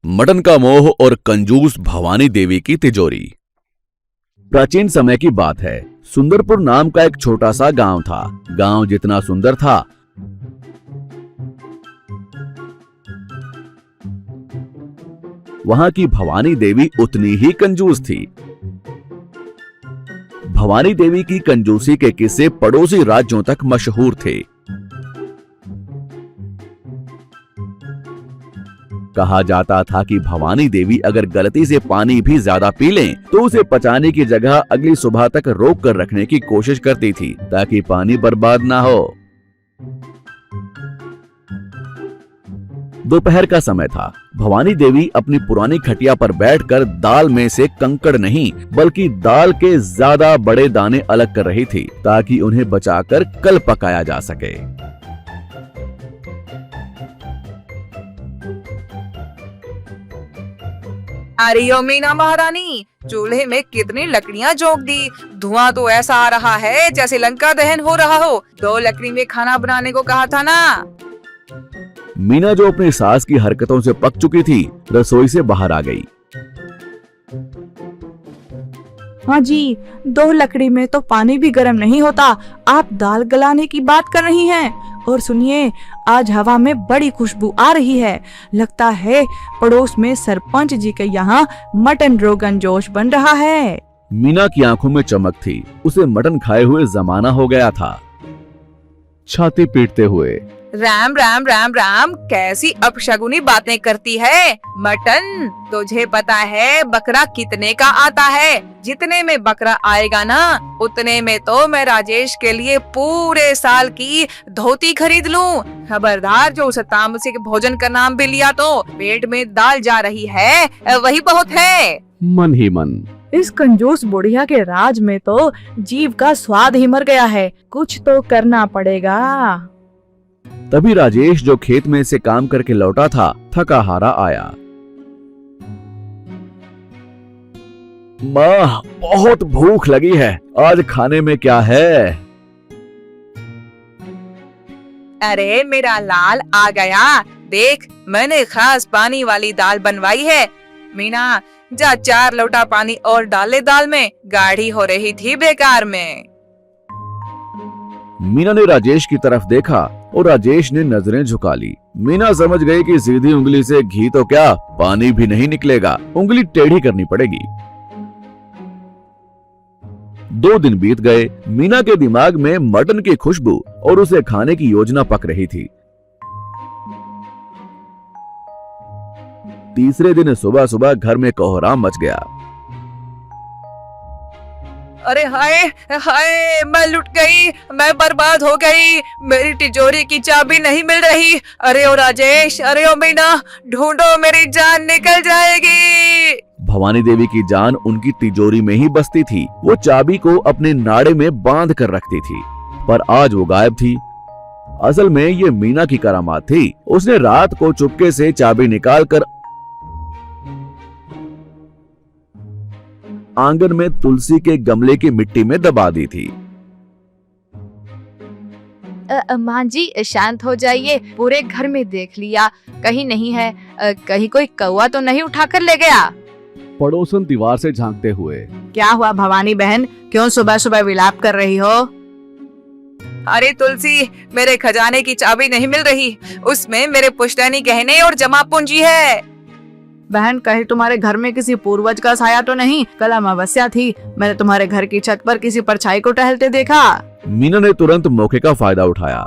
Mutton का मोह और कंजूस भवानी देवी की तिजोरी। प्राचीन समय की बात है। सुंदरपुर नाम का एक छोटा सा गांव था। गांव जितना सुंदर था, वहां की भवानी देवी उतनी ही कंजूस थी। भवानी देवी की कंजूसी के किस्से पड़ोसी राज्यों तक मशहूर थे। कहा जाता था कि भवानी देवी अगर गलती से पानी भी ज्यादा पी लें तो उसे पचाने की जगह अगली सुबह तक रोक कर रखने की कोशिश करती थी ताकि पानी बर्बाद ना हो। दोपहर का समय था। भवानी देवी अपनी पुरानी खटिया पर बैठकर दाल में से कंकड़ नहीं बल्कि दाल के ज्यादा बड़े दाने अलग कर रही थी ताकि उन्हें बचाकर कल पकाया जा सके। अरे ओ मीना महारानी, चूल्हे में कितनी लकड़ियां झोंक दी। धुआं तो ऐसा आ रहा है जैसे लंका दहन हो रहा हो। 2 लकड़ी में खाना बनाने को कहा था ना। मीना, जो अपनी सास की हरकतों से पक चुकी थी, रसोई से बाहर आ गई। हाँ जी, 2 लकड़ी में तो पानी भी गर्म नहीं होता। आप दाल गलाने की बात कर रही हैं। और सुनिए, आज हवा में बड़ी खुशबू आ रही है। लगता है पड़ोस में सरपंच जी के यहाँ मटन रोगन जोश बन रहा है। मीना की आंखों में चमक थी। उसे मटन खाए हुए जमाना हो गया था। छाती पीटते हुए, राम राम राम राम, कैसी अपशगुनी बातें करती है। मटन, तुझे पता है बकरा कितने का आता है? जितने में बकरा आएगा ना, उतने में तो मैं राजेश के लिए पूरे साल की धोती खरीद लूं। खबरदार, जो उस तामसिक भोजन का नाम भी लिया तो पेट में दाल जा रही है, वही बहुत है। मन ही मन, इस कंजूस बुढ़िया के राज में तो जीव का स्वाद ही मर गया है। कुछ तो करना पड़ेगा। तभी राजेश, जो खेत में से काम करके लौटा था, थका हारा आया। माँ, बहुत भूख लगी है। आज खाने में क्या है? अरे मेरा लाल आ गया। देख, मैंने खास पानी वाली दाल बनवाई है। मीना, जा 4 लोटा पानी और डाले दाल में, गाढ़ी हो रही थी बेकार में। मीना ने राजेश की तरफ देखा और राजेश ने नजरें झुका ली। मीना समझ गई कि सीधी उंगली से घी तो क्या, पानी भी नहीं निकलेगा। उंगली टेढ़ी करनी पड़ेगी। 2 दिन बीत गए। मीना के दिमाग में मटन की खुशबू और उसे खाने की योजना पक रही थी। तीसरे दिन सुबह सुबह घर में कोहराम मच गया। अरे हाय हाय, मैं लुट गई, मैं बर्बाद हो गई। मेरी तिजोरी की चाबी नहीं मिल रही। अरे ओ राजेश, अरे ओ मीना, ढूंढो, मेरी जान निकल जाएगी। भवानी देवी की जान उनकी तिजोरी में ही बसती थी। वो चाबी को अपने नाड़े में बांध कर रखती थी, पर आज वो गायब थी। असल में ये मीना की करामात थी। उसने रात को चुपके से चाबी निकालकर आंगन में तुलसी के गमले की मिट्टी में दबा दी थी। माँ जी, शांत हो जाइए। पूरे घर में देख लिया, कहीं नहीं है। कहीं कोई कौवा तो नहीं उठा कर ले गया? पड़ोसन दीवार से झांकते हुए, क्या हुआ भवानी बहन, क्यों सुबह सुबह विलाप कर रही हो? अरे तुलसी, मेरे खजाने की चाबी नहीं मिल रही। उसमें मेरे पुश्तैनी गहने और जमा पूंजी है। बहन, कहीं तुम्हारे घर में किसी पूर्वज का साया तो नहीं? कल अमावस्या थी, मैंने तुम्हारे घर की छत पर किसी परछाई को टहलते देखा। मीना ने तुरंत मौके का फायदा उठाया।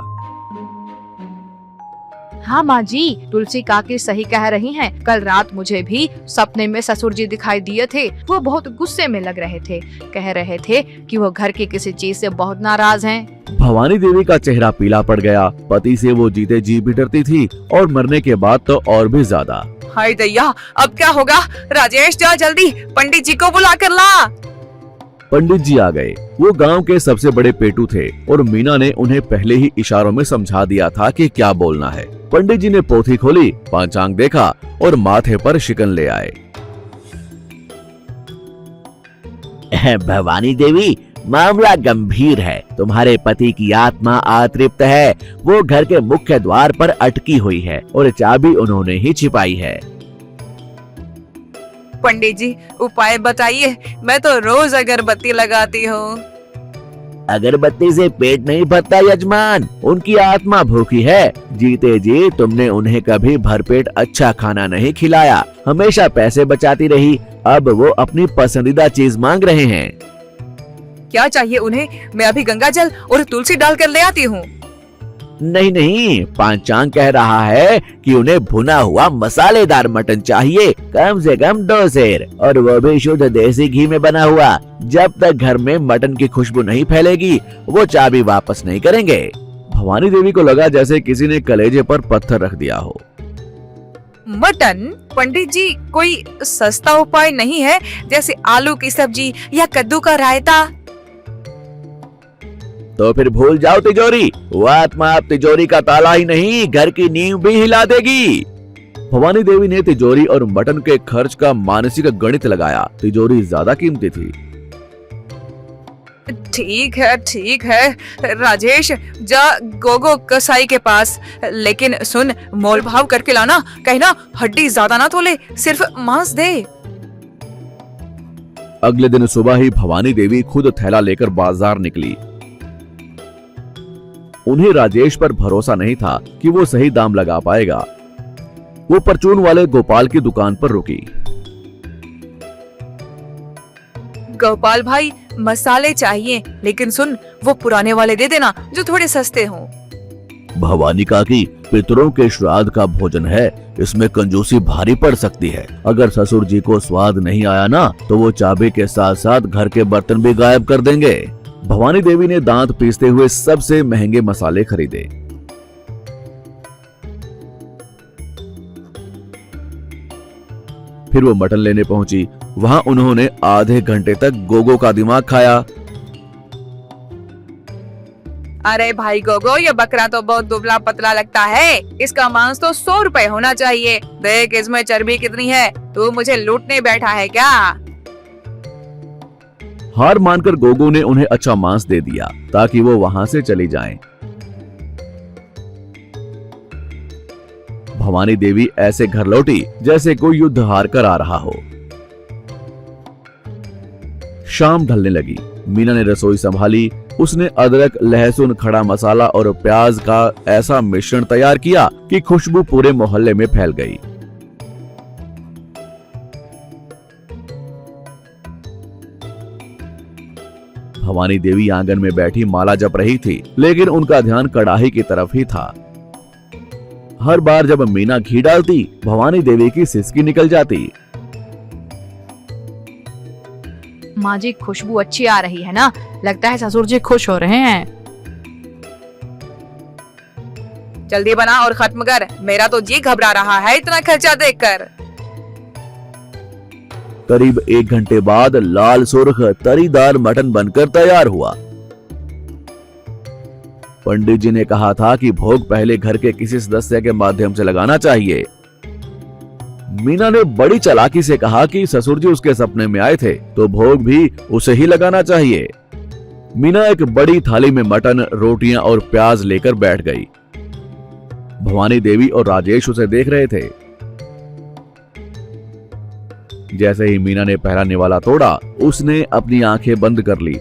हाँ माँ जी, तुलसी काकी सही कह रही हैं। कल रात मुझे भी सपने में ससुर जी दिखाई दिए थे। वो बहुत गुस्से में लग रहे थे। कह रहे थे कि वो घर की किसी चीज से बहुत नाराज हैं। भवानी देवी का चेहरा पीला पड़ गया। पति से वो जीते जी भी डरती थी और मरने के बाद तो और भी ज्यादा। हाय दैया, अब क्या होगा? राजेश, जा जल्दी पंडित जी को बुला कर ला। पंडित जी आ गए। वो गांव के सबसे बड़े पेटू थे और मीना ने उन्हें पहले ही इशारों में समझा दिया था कि क्या बोलना है। पंडित जी ने पोथी खोली, पंचांग देखा और माथे पर शिकन ले आए। भवानी देवी, मामला गंभीर है। तुम्हारे पति की आत्मा अतृप्त है। वो घर के मुख्य द्वार पर अटकी हुई है और चाबी उन्होंने ही छिपाई है। पंडित जी उपाय बताइए, मैं तो रोज अगरबत्ती लगाती हूँ। अगरबत्ती से पेट नहीं भरता यजमान, उनकी आत्मा भूखी है। जीते जी तुमने उन्हें कभी भरपेट अच्छा खाना नहीं खिलाया, हमेशा पैसे बचाती रही। अब वो अपनी पसंदीदा चीज मांग रहे हैं। क्या चाहिए उन्हें? मैं अभी गंगा जल और तुलसी डाल कर ले आती हूँ। नहीं नहीं, पांचांग कह रहा है कि उन्हें भुना हुआ मसालेदार मटन चाहिए, कम से कम 2 सेर, और वो भी शुद्ध देसी घी में बना हुआ। जब तक घर में मटन की खुशबू नहीं फैलेगी, वो चाबी वापस नहीं करेंगे। भवानी देवी को लगा जैसे किसी ने कलेजे पर पत्थर रख दिया हो। मटन? पंडित जी कोई सस्ता उपाय नहीं है, जैसे आलू की सब्जी या कद्दू का रायता? तो फिर भूल जाओ तिजोरी, वो आत्मा अब तिजोरी का ताला ही नहीं, घर की नींव भी हिला देगी। भवानी देवी ने तिजोरी और मटन के खर्च का मानसिक गणित लगाया। तिजोरी ज्यादा कीमती थी। ठीक है राजेश, जा गोगो कसाई के पास, लेकिन सुन, मोल भाव करके लाना, कहना हड्डी ज्यादा ना तोले, सिर्फ मांस दे। अगले दिन सुबह ही भवानी देवी खुद थैला लेकर बाजार निकली। उन्हें राजेश पर भरोसा नहीं था कि वो सही दाम लगा पाएगा। वो परचून वाले गोपाल की दुकान पर रुकी। गोपाल भाई, मसाले चाहिए, लेकिन सुन, वो पुराने वाले दे देना जो थोड़े सस्ते हों। भवानी काकी, पितरों के श्राद्ध का भोजन है, इसमें कंजूसी भारी पड़ सकती है। अगर ससुर जी को स्वाद नहीं आया ना, तो वो चाबी के साथ साथ घर के बर्तन भी गायब कर देंगे। भवानी देवी ने दांत पीसते हुए सबसे महंगे मसाले खरीदे। फिर वो मटन लेने पहुंची। वहां उन्होंने आधे घंटे तक गोगो का दिमाग खाया। अरे भाई गोगो, ये बकरा तो बहुत दुबला पतला लगता है, इसका मांस तो 100 रुपए होना चाहिए। देख इसमें चर्बी कितनी है, तू मुझे लूटने बैठा है क्या? हार मानकर गोगो ने उन्हें अच्छा मांस दे दिया ताकि वो वहां से चली जाएं। भवानी देवी ऐसे घर लौटी जैसे कोई युद्ध हार कर आ रहा हो। शाम ढलने लगी। मीना ने रसोई संभाली। उसने अदरक, लहसुन, खड़ा मसाला और प्याज का ऐसा मिश्रण तैयार किया कि खुशबू पूरे मोहल्ले में फैल गई। भवानी देवी आंगन में बैठी माला जप रही थी, लेकिन उनका ध्यान कड़ाही की तरफ ही था। हर बार जब मीना घी डालती, भवानी देवी की सिसकी निकल जाती। माँ जी, खुशबू अच्छी आ रही है ना? लगता है ससुर जी खुश हो रहे हैं। जल्दी बना और खत्म कर, मेरा तो जी घबरा रहा है इतना खर्चा देखकर। करीब 1 घंटे बाद लाल सुर्ख तरीदार मटन बनकर तैयार हुआ। पंडित जी ने कहा था कि भोग पहले घर के किसी सदस्य के माध्यम से लगाना चाहिए। मीना ने बड़ी चालाकी से कहा कि ससुर जी उसके सपने में आए थे, तो भोग भी उसे ही लगाना चाहिए। मीना एक बड़ी थाली में मटन, रोटियां और प्याज लेकर बैठ गई। भवानी देवी और राजेश उसे देख रहे थे। जैसे ही मीना ने पहला निवाला तोड़ा, उसने अपनी आंखें बंद कर ली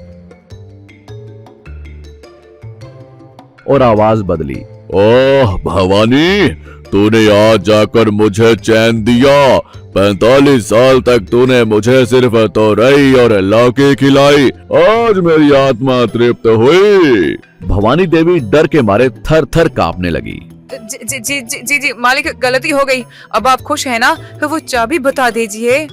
और आवाज बदली। ओह भवानी, तूने आज जाकर मुझे चैन दिया। 45 साल तक तूने मुझे सिर्फ तोरई और लौकी खिलाई, आज मेरी आत्मा तृप्त हुई। भवानी देवी डर के मारे थर थर कांपने लगी। जी मालिक, गलती हो गई। अब आप खुश हैं ना? वो चाबी बता दीजिए।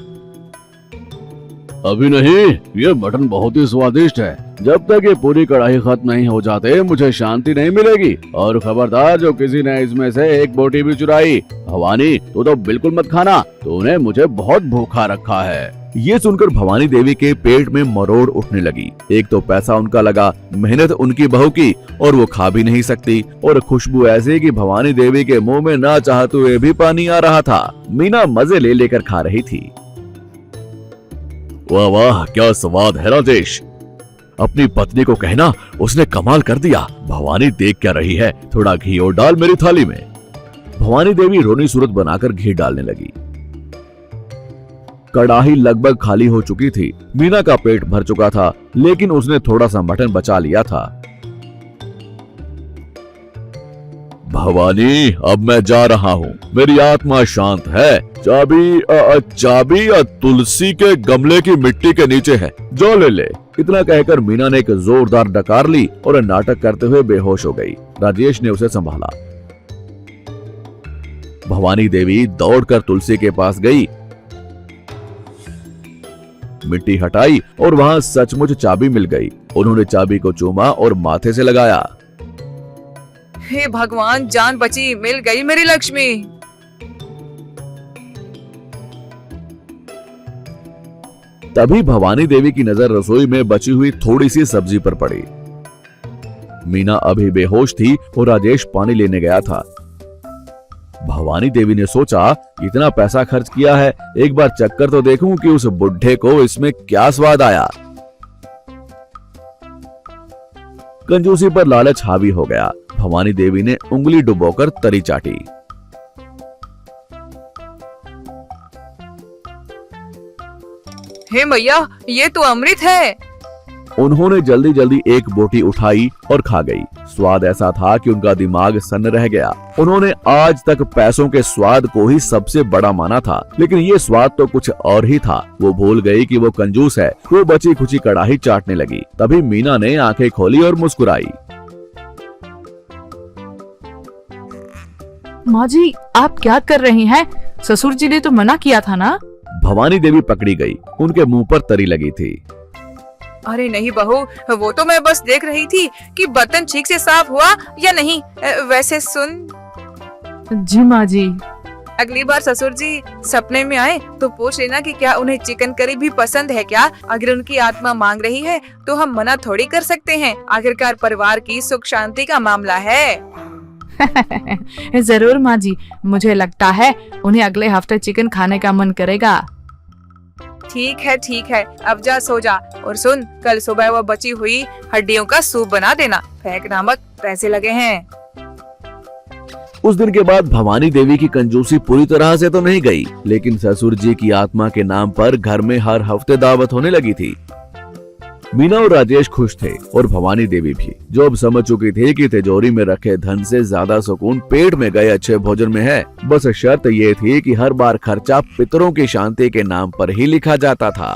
अभी नहीं, ये मटन बहुत ही स्वादिष्ट है। जब तक ये पूरी कढ़ाई खत्म नहीं हो जाते, मुझे शांति नहीं मिलेगी। और खबरदार, जो किसी ने इसमें से एक बोटी भी चुराई। भवानी, तू तो बिल्कुल मत खाना, तूने मुझे बहुत भूखा रखा है। ये सुनकर भवानी देवी के पेट में मरोड़ उठने लगी। एक तो पैसा उनका लगा, मेहनत उनकी बहू की, और वो खा भी नहीं सकती, और खुशबू ऐसी कि भवानी देवी के मुंह में ना चाहते हुए भी पानी आ रहा था। मीना मजे ले लेकर खा रही थी। वाह वाह, क्या स्वाद है राजेश। अपनी पत्नी को कहना उसने कमाल कर दिया। भवानी देख क्या रही है, थोड़ा घी और डाल मेरी थाली में। भवानी देवी रोनी सूरत बनाकर घी डालने लगी। कड़ाही लगभग खाली हो चुकी थी। मीना का पेट भर चुका था, लेकिन उसने थोड़ा सा मटन बचा लिया था। भवानी, अब मैं जा रहा हूँ, मेरी आत्मा शांत है। चाबी तुलसी के गमले की मिट्टी के नीचे है, जो ले ले। इतना कहकर मीना ने एक जोरदार डकार ली और नाटक करते हुए बेहोश हो गई। राजेश ने उसे संभाला। भवानी देवी दौड़कर तुलसी के पास गई, मिट्टी हटाई और वहां सचमुच चाबी मिल गई। उन्होंने चाबी को चूमा और माथे से लगाया। हे भगवान, जान बची, मिल गई मेरी लक्ष्मी। तभी भवानी देवी की नजर रसोई में बची हुई थोड़ी सी सब्जी पर पड़ी। मीना अभी बेहोश थी और राजेश पानी लेने गया था। भवानी देवी ने सोचा, इतना पैसा खर्च किया है, एक बार चक्कर तो देखूं कि उस बुढ़े को इसमें क्या स्वाद आया। कंजूसी पर लालच हावी हो गया। भवानी देवी ने उंगली डुबोकर तरी चाटी। हे मैया, ये तो अमृत है। उन्होंने जल्दी जल्दी एक बोटी उठाई और खा गई। स्वाद ऐसा था कि उनका दिमाग सन्न रह गया। उन्होंने आज तक पैसों के स्वाद को ही सबसे बड़ा माना था, लेकिन ये स्वाद तो कुछ और ही था। वो भूल गई कि वो कंजूस है। वो बची खुची कड़ाही चाटने लगी। तभी मीना ने आंखें खोली और मुस्कुराई। माँ जी, आप क्या कर रही हैं? ससुर जी ने तो मना किया था ना। भवानी देवी पकड़ी गई। उनके मुंह पर तरी लगी थी। अरे नहीं बहू, वो तो मैं बस देख रही थी कि बर्तन ठीक से साफ हुआ या नहीं। वैसे सुन, जी माँ जी। अगली बार ससुर जी सपने में आए तो पूछ लेना कि क्या उन्हें चिकन करी भी पसंद है क्या। अगर उनकी आत्मा मांग रही है तो हम मना थोड़ी कर सकते हैं। आखिरकार परिवार की सुख शांति का मामला है। जरूर माँ जी, मुझे लगता है उन्हें अगले हफ्ते चिकन खाने का मन करेगा। ठीक है, अब जा सो जा। और सुन, कल सुबह वो बची हुई हड्डियों का सूप बना देना। फेंक नामक पैसे लगे हैं। उस दिन के बाद भवानी देवी की कंजूसी पूरी तरह से तो नहीं गई, लेकिन ससुर जी की आत्मा के नाम पर घर में हर हफ्ते दावत होने लगी थी। मीना और राजेश खुश थे और भवानी देवी भी, जो अब समझ चुकी थी कि तिजोरी में रखे धन से ज्यादा सुकून पेट में गए अच्छे भोजन में है। बस शर्त ये थी कि हर बार खर्चा पितरों की शांति के नाम पर ही लिखा जाता था।